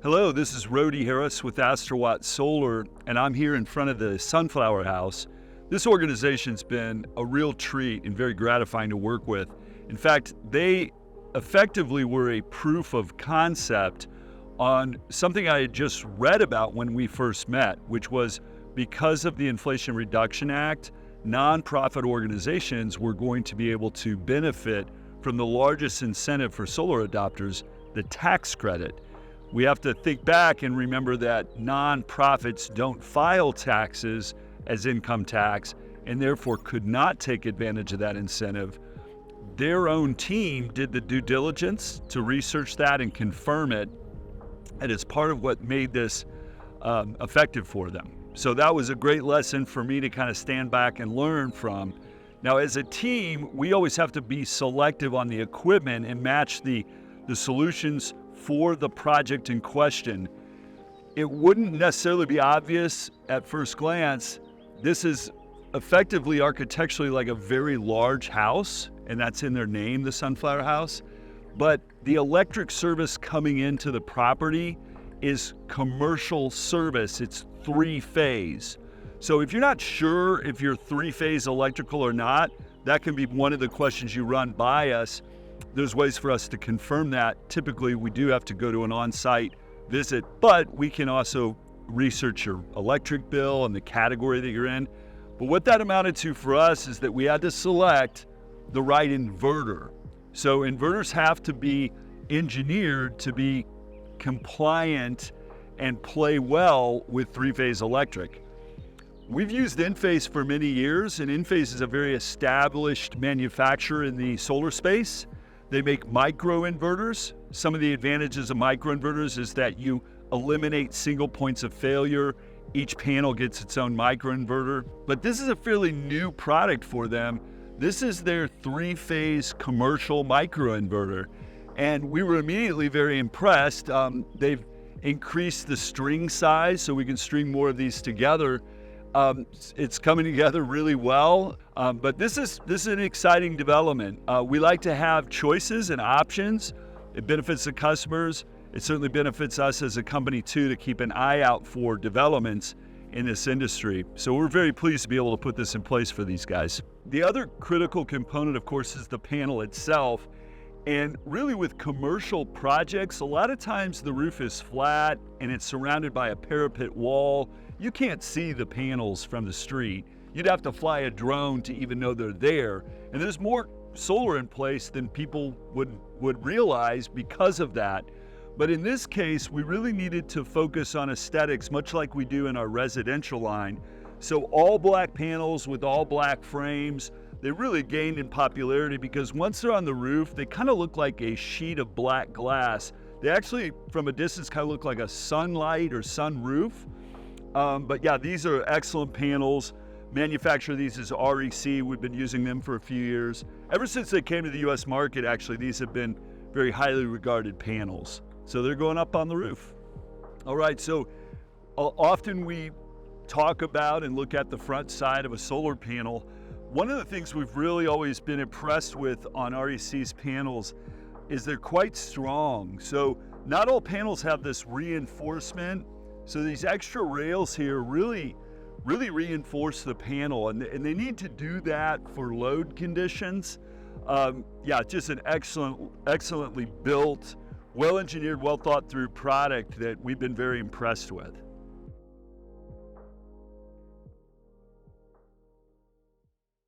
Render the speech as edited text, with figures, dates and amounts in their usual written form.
Hello, this is Rody Harris with Astrawatt Solar, and I'm here in front of the Sunflower House. This organization's been a real treat and very gratifying to work with. In fact, they effectively were a proof of concept on something I had just read about when we first met, which was because of the Inflation Reduction Act, nonprofit organizations were going to be able to benefit from the largest incentive for solar adopters, the tax credit. We have to think back and remember that nonprofits don't file taxes as income tax and therefore could not take advantage of that incentive. Their own team did the due diligence to research that and confirm it, and it's part of what made this effective for them. So that was a great lesson for me to kind of stand back and learn from. Now, as a team, we always have to be selective on the equipment and match the solutions for the project in question. It wouldn't necessarily be obvious at first glance. This is effectively architecturally like a very large house, and that's in their name, the Sunflower House. But the electric service coming into the property is commercial service. It's three-phase. So if you're not sure if you're three-phase electrical or not, that can be one of the questions you run by us. There's ways for us to confirm that. Typically, we do have to go to an on-site visit, but we can also research your electric bill and the category that you're in. But what that amounted to for us is that we had to select the right inverter. So inverters have to be engineered to be compliant and play well with three-phase electric. We've used Enphase for many years, and Enphase is a very established manufacturer in the solar space. They make microinverters. Some of the advantages of microinverters is that you eliminate single points of failure. Each panel gets its own microinverter. But this is a fairly new product for them. This is their three-phase commercial microinverter. And we were immediately very impressed. They've increased the string size so we can string more of these together. It's coming together really well, but this is an exciting development. We like to have choices and options. It benefits the customers. It certainly benefits us as a company too to keep an eye out for developments in this industry. So we're very pleased to be able to put this in place for these guys. The other critical component, of course, is the panel itself. And really with commercial projects, a lot of times the roof is flat and it's surrounded by a parapet wall. You can't see the panels from the street. You'd have to fly a drone to even know they're there. And there's more solar in place than people would realize because of that. But in this case, we really needed to focus on aesthetics, much like we do in our residential line. So all black panels with all black frames, they really gained in popularity because once they're on the roof, they kind of look like a sheet of black glass. They actually, from a distance, kind of look like a sunlight or sunroof. But yeah, these are excellent panels. Manufacturer of these is REC. We've been using them for a few years. Ever since they came to the US market, actually, these have been very highly regarded panels. So they're going up on the roof. All right, so often we talk about and look at the front side of a solar panel. One of the things we've really always been impressed with on REC's panels is they're quite strong. So not all panels have this reinforcement. So these extra rails here really reinforce the panel, and they need to do that for load conditions. Yeah, just an excellently built, well-engineered, well-thought-through product that we've been very impressed with.